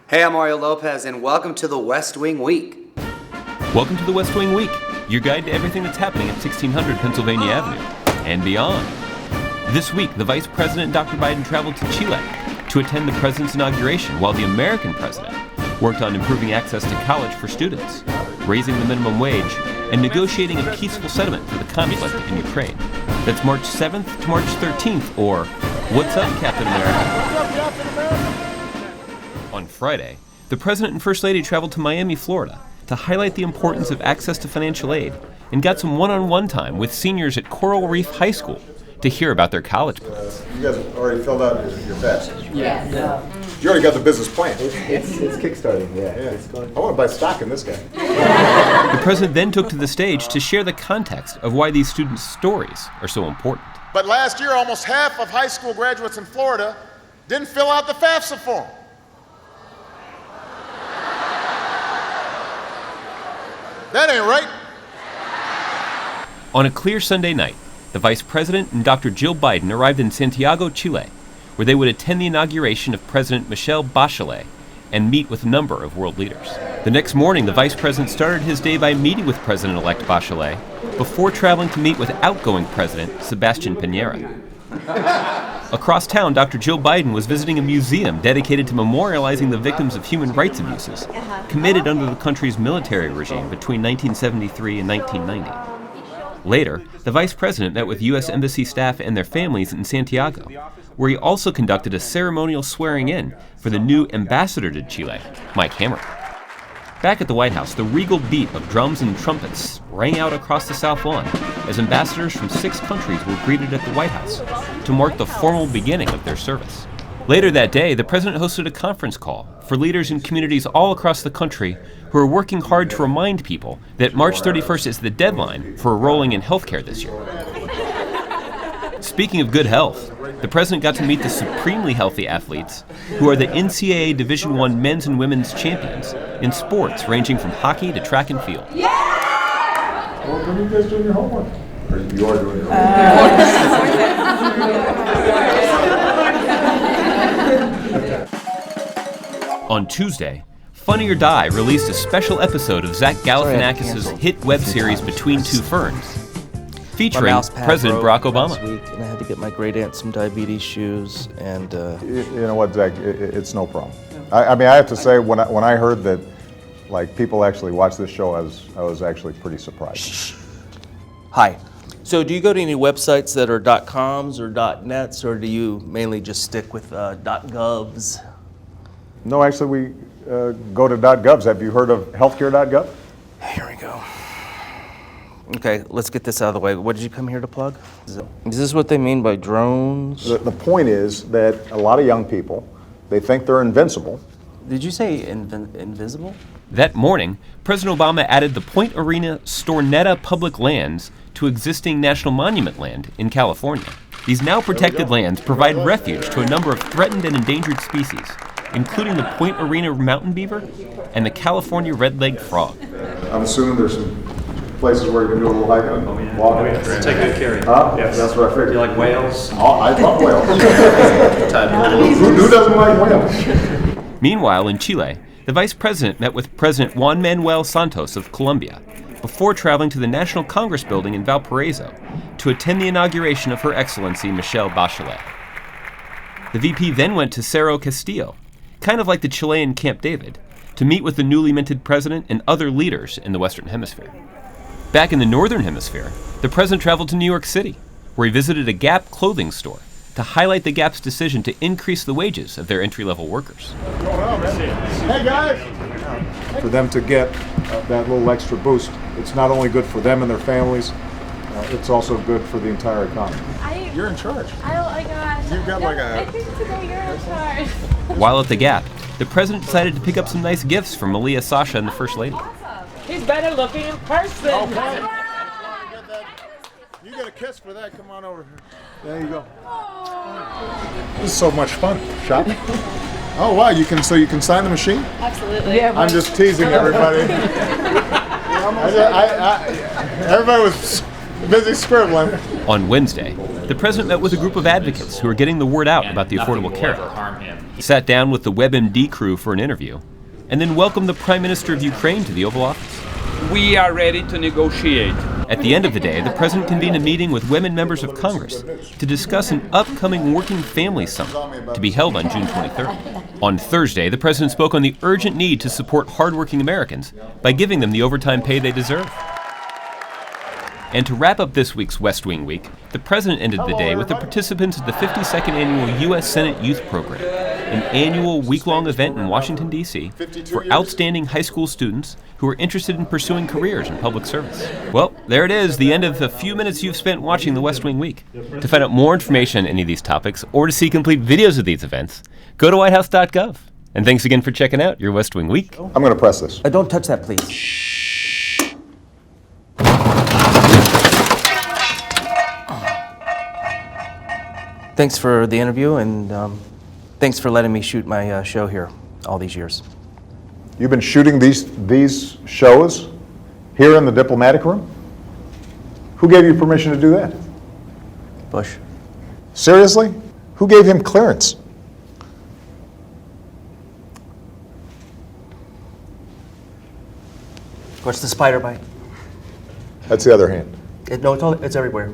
Hey, I'm Mario Lopez, and welcome to the West Wing Week. Welcome to the West Wing Week, your guide to everything that's happening at 1600 Pennsylvania Avenue and beyond. This week, the Vice President, Dr. Biden, traveled to Chile to attend the president's inauguration, while the American president worked on improving access to college for students, raising the minimum wage, and negotiating a peaceful settlement for the conflict in Ukraine. That's March 7th to March 13th, or What's Up, Captain America? On Friday, the President and First Lady traveled to Miami, Florida, to highlight the importance of access to financial aid, and got some one-on-one time with seniors at Coral Reef High School to hear about their college plans. You guys already filled out your FAFSA? Yeah. You already got the business plan? It's kickstarting, yeah. It's going. I want to buy stock in this guy. The President then took to the stage to share the context of why these students' stories are so important. But last year, almost half of high school graduates in Florida didn't fill out the FAFSA form. That ain't right. On a clear Sunday night, the Vice President and Dr. Jill Biden arrived in Santiago, Chile, where they would attend the inauguration of President Michelle Bachelet and meet with a number of world leaders. The next morning, the Vice President started his day by meeting with President-elect Bachelet before traveling to meet with outgoing President Sebastián Piñera. Across town, Dr. Jill Biden was visiting a museum dedicated to memorializing the victims of human rights abuses committed under the country's military regime between 1973 and 1990. Later, the Vice President met with U.S. Embassy staff and their families in Santiago, where he also conducted a ceremonial swearing-in for the new ambassador to Chile, Mike Hammer. Back at the White House, the regal beat of drums and trumpets rang out across the South Lawn as ambassadors from 6 countries were greeted at the White House to mark the formal beginning of their service. Later that day, the President hosted a conference call for leaders in communities all across the country who are working hard to remind people that March 31st is the deadline for enrolling in healthcare this year. Speaking of good health, the President got to meet the supremely healthy athletes who are the NCAA Division I men's and women's champions in sports ranging from hockey to track and field. Well, when are you guys doing your homework? Or you are doing your homework? On Tuesday, Funny or Die released a special episode of Zach Galifianakis' hit web series Between Two Ferns, featuring President Barack Obama. Last week, and I had to get my great aunt some diabetes shoes, and You know what, Zach? It's no problem. I mean, I have to say, when I heard that, like, people actually watch this show, I was actually pretty surprised. Hi. So, do you go to any websites that are .coms or .nets, or do you mainly just stick with .govs? No, actually, we go to .govs. Have you heard of healthcare.gov? Here we go. Okay, let's get this out of the way. What did you come here to plug? Is this what they mean by drones? The point is that a lot of young people, they think they're invincible. Did you say invisible? That morning, President Obama added the Point Arena-Stornetta public lands to existing national monument land in California. These now protected lands provide refuge to a number of threatened and endangered species, including the Point Arena mountain beaver and the California red-legged frog. I'm assuming there's some places where you can do a little hiking, walking. Take good care of you. Yes. That's what I figured. Do you like whales? Oh, I love whales. Who doesn't like whales? Meanwhile, in Chile, the Vice President met with President Juan Manuel Santos of Colombia before traveling to the National Congress building in Valparaiso to attend the inauguration of Her Excellency Michelle Bachelet. The VP then went to Cerro Castillo, kind of like the Chilean Camp David, to meet with the newly minted president and other leaders in the Western Hemisphere. Back in the Northern Hemisphere, the President traveled to New York City, where he visited a Gap clothing store to highlight the Gap's decision to increase the wages of their entry-level workers. Hey guys! For them to get that little extra boost, it's not only good for them and their families, it's also good for the entire economy. You're in charge. Oh my gosh. You've got like a... I think today you're in charge. While at the Gap, the President decided to pick up some nice gifts from Malia Sasha and the First Lady. He's better looking in person. Okay. You get a kiss for that. Come on over here. There you go. This is so much fun. Shopping. Oh wow! You can sign the machine. Absolutely. Yeah, I'm just teasing everybody. Everybody was busy scribbling. On Wednesday, the president met with a group of advocates who are getting the word out about the Affordable Care Act, sat down with the WebMD crew for an interview, and then welcomed the Prime Minister of Ukraine to the Oval Office. We are ready to negotiate. At the end of the day, the president convened a meeting with women members of Congress to discuss an upcoming Working Families Summit to be held on June 23rd. On Thursday, the president spoke on the urgent need to support hardworking Americans by giving them the overtime pay they deserve. And to wrap up this week's West Wing Week, the president ended the day with the participants at the 52nd Annual U.S. Senate Youth Program, an annual week-long event in Washington, D.C. for outstanding high school students who are interested in pursuing careers in public service. Well, there it is, the end of the few minutes you've spent watching the West Wing Week. To find out more information on any of these topics or to see complete videos of these events, go to whitehouse.gov. And thanks again for checking out your West Wing Week. I'm going to press this. Don't touch that, please. Thanks for the interview, and thanks for letting me shoot my show here all these years. You've been shooting these shows here in the diplomatic room? Who gave you permission to do that? Bush. Seriously? Who gave him clearance? What's the spider bite? That's the other hand. No, it's everywhere.